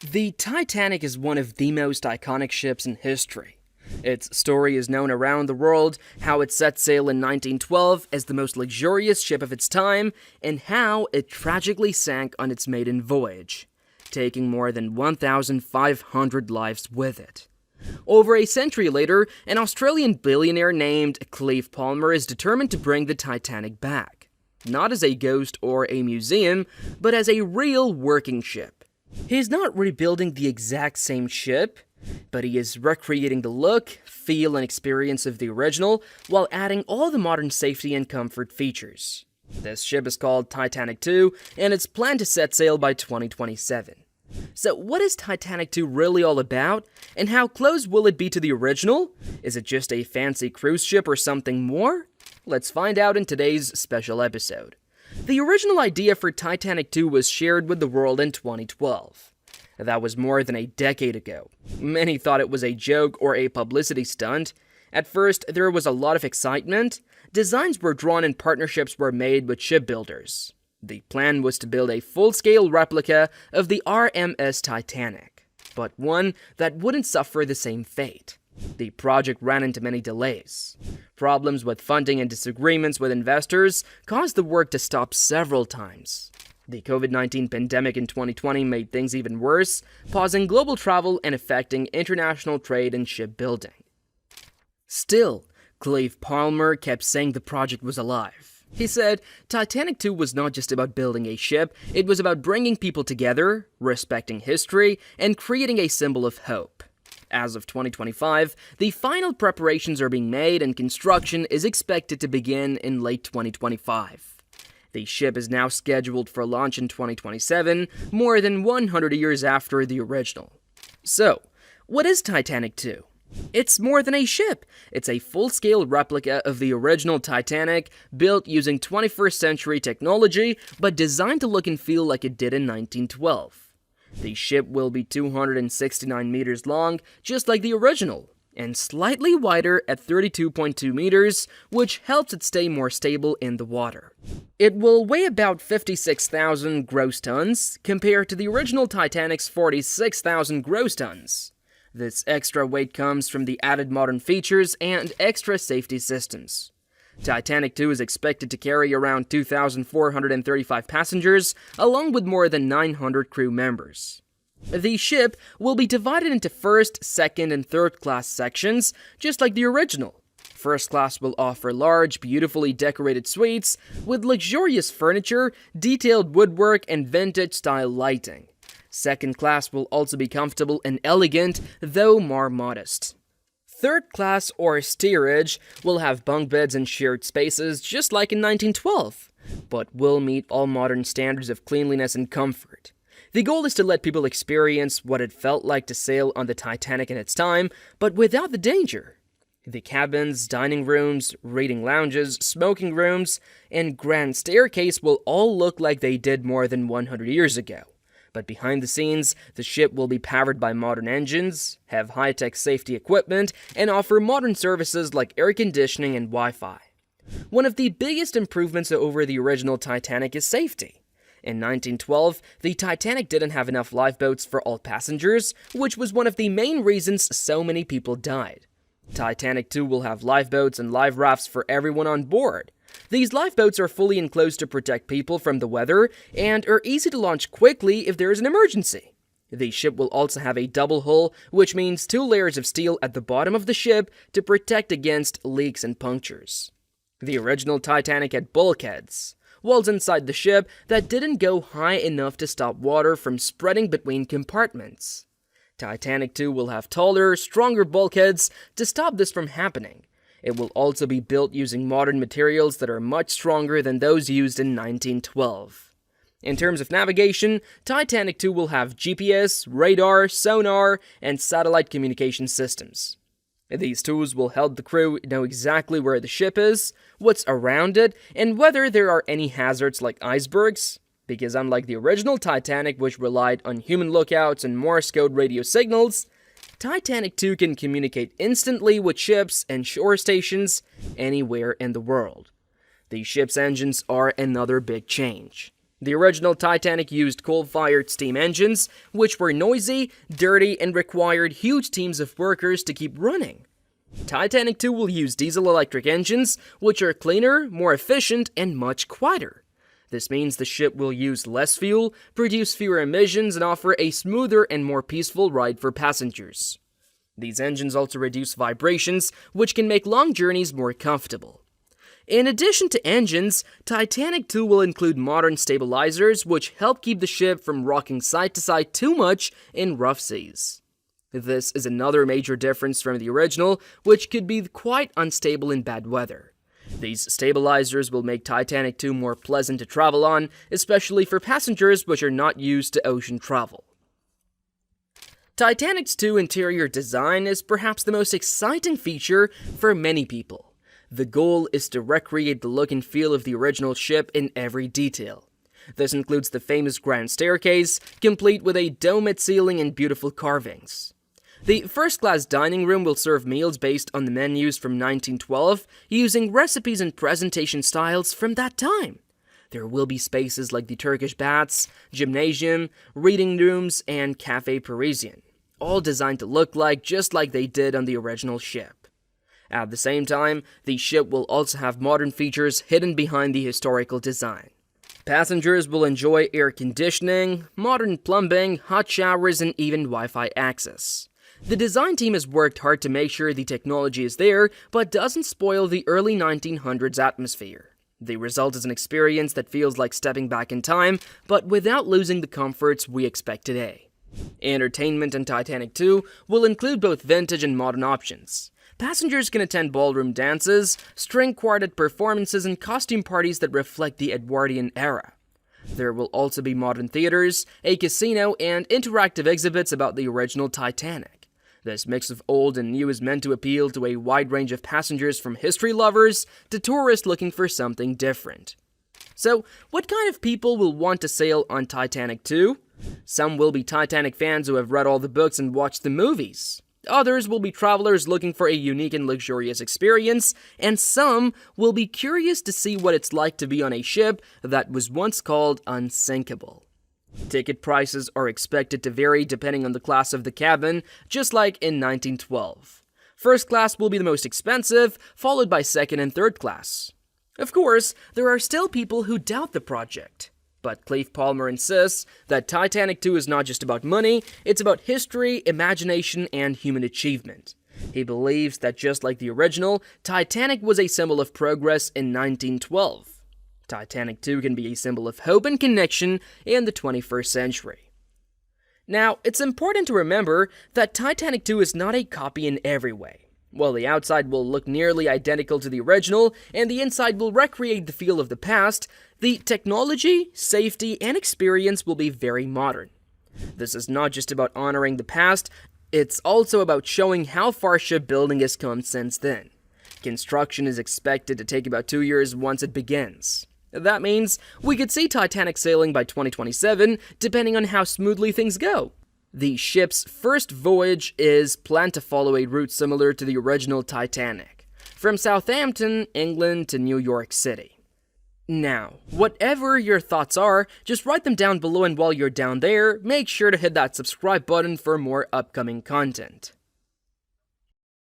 The Titanic is one of the most iconic ships in history. Its story is known around the world, how it set sail in 1912 as the most luxurious ship of its time, and how it tragically sank on its maiden voyage, taking more than 1,500 lives with it. Over a century later, an Australian billionaire named Clive Palmer is determined to bring the Titanic back, not as a ghost or a museum, but as a real working ship. He's not rebuilding the exact same ship, but he is recreating the look, feel, and experience of the original while adding all the modern safety and comfort features. This ship is called Titanic II, and it's planned to set sail by 2027. So what is Titanic II really all about, and how close will it be to the original? Is it just a fancy cruise ship or something more? Let's find out in today's special episode. The original idea for Titanic II was shared with the world in 2012. That was more than a decade ago. Many thought it was a joke or a publicity stunt. At first, there was a lot of excitement. Designs were drawn and partnerships were made with shipbuilders. The plan was to build a full-scale replica of the RMS Titanic, but one that wouldn't suffer the same fate. The project ran into many delays. Problems with funding and disagreements with investors caused the work to stop several times. The COVID-19 pandemic in 2020 made things even worse, pausing global travel and affecting international trade and shipbuilding. Still, Clive Palmer kept saying the project was alive. He said Titanic II was not just about building a ship, it was about bringing people together, respecting history, and creating a symbol of hope. As of 2025, the final preparations are being made and construction is expected to begin in late 2025. The ship is now scheduled for launch in 2027, more than 100 years after the original. So, what is Titanic II? It's more than a ship. It's a full-scale replica of the original Titanic, built using 21st century technology, but designed to look and feel like it did in 1912. The ship will be 269 meters long, just like the original, and slightly wider at 32.2 meters, which helps it stay more stable in the water. It will weigh about 56,000 gross tons, compared to the original Titanic's 46,000 gross tons. This extra weight comes from the added modern features and extra safety systems. Titanic II is expected to carry around 2,435 passengers, along with more than 900 crew members. The ship will be divided into first, second, and third class sections, just like the original. First class will offer large, beautifully decorated suites with luxurious furniture, detailed woodwork, and vintage-style lighting. Second class will also be comfortable and elegant, though more modest. Third class, or steerage, will have bunk beds and shared spaces just like in 1912, but will meet all modern standards of cleanliness and comfort. The goal is to let people experience what it felt like to sail on the Titanic in its time, but without the danger. The cabins, dining rooms, reading lounges, smoking rooms, and grand staircase will all look like they did more than 100 years ago. But behind the scenes, the ship will be powered by modern engines, have high-tech safety equipment, and offer modern services like air conditioning and Wi-Fi. One of the biggest improvements over the original Titanic is safety. In 1912, the Titanic didn't have enough lifeboats for all passengers, which was one of the main reasons so many people died. Titanic II will have lifeboats and life rafts for everyone on board. These lifeboats are fully enclosed to protect people from the weather and are easy to launch quickly if there is an emergency. The ship will also have a double hull, which means 2 layers of steel at the bottom of the ship to protect against leaks and punctures. The original Titanic had bulkheads, walls inside the ship that didn't go high enough to stop water from spreading between compartments. Titanic II will have taller, stronger bulkheads to stop this from happening. It will also be built using modern materials that are much stronger than those used in 1912. In terms of navigation, Titanic II will have GPS, radar, sonar, and satellite communication systems. These tools will help the crew know exactly where the ship is, what's around it, and whether there are any hazards like icebergs, because unlike the original Titanic, which relied on human lookouts and Morse code radio signals, Titanic II can communicate instantly with ships and shore stations anywhere in the world. The ship's engines are another big change. The original Titanic used coal-fired steam engines, which were noisy, dirty, and required huge teams of workers to keep running. Titanic II will use diesel-electric engines, which are cleaner, more efficient, and much quieter. This means the ship will use less fuel, produce fewer emissions, and offer a smoother and more peaceful ride for passengers. These engines also reduce vibrations, which can make long journeys more comfortable. In addition to engines, Titanic II will include modern stabilizers, which help keep the ship from rocking side to side too much in rough seas. This is another major difference from the original, which could be quite unstable in bad weather. These stabilizers will make Titanic II more pleasant to travel on, especially for passengers which are not used to ocean travel. Titanic's II interior design is perhaps the most exciting feature for many people. The goal is to recreate the look and feel of the original ship in every detail. This includes the famous grand staircase, complete with a domed ceiling and beautiful carvings. The first-class dining room will serve meals based on the menus from 1912, using recipes and presentation styles from that time. There will be spaces like the Turkish baths, gymnasium, reading rooms, and Café Parisien, all designed to look just like they did on the original ship. At the same time, the ship will also have modern features hidden behind the historical design. Passengers will enjoy air conditioning, modern plumbing, hot showers, and even Wi-Fi access. The design team has worked hard to make sure the technology is there, but doesn't spoil the early 1900s atmosphere. The result is an experience that feels like stepping back in time, but without losing the comforts we expect today. Entertainment in Titanic II will include both vintage and modern options. Passengers can attend ballroom dances, string quartet performances, and costume parties that reflect the Edwardian era. There will also be modern theaters, a casino, and interactive exhibits about the original Titanic. This mix of old and new is meant to appeal to a wide range of passengers, from history lovers to tourists looking for something different. So, what kind of people will want to sail on Titanic II? Some will be Titanic fans who have read all the books and watched the movies. Others will be travelers looking for a unique and luxurious experience, and some will be curious to see what it's like to be on a ship that was once called unsinkable. Ticket prices are expected to vary depending on the class of the cabin, just like in 1912. First class will be the most expensive, followed by second and third class. Of course, there are still people who doubt the project. But Clive Palmer insists that Titanic II is not just about money, it's about history, imagination, and human achievement. He believes that just like the original, Titanic was a symbol of progress in 1912. Titanic II can be a symbol of hope and connection in the 21st century. Now, it's important to remember that Titanic II is not a copy in every way. While the outside will look nearly identical to the original, and the inside will recreate the feel of the past, the technology, safety, and experience will be very modern. This is not just about honoring the past, it's also about showing how far shipbuilding has come since then. Construction is expected to take about 2 years once it begins. That means we could see Titanic sailing by 2027, depending on how smoothly things go. The ship's first voyage is planned to follow a route similar to the original Titanic, from Southampton, England to New York City. Now, whatever your thoughts are, just write them down below, and while you're down there, make sure to hit that subscribe button for more upcoming content.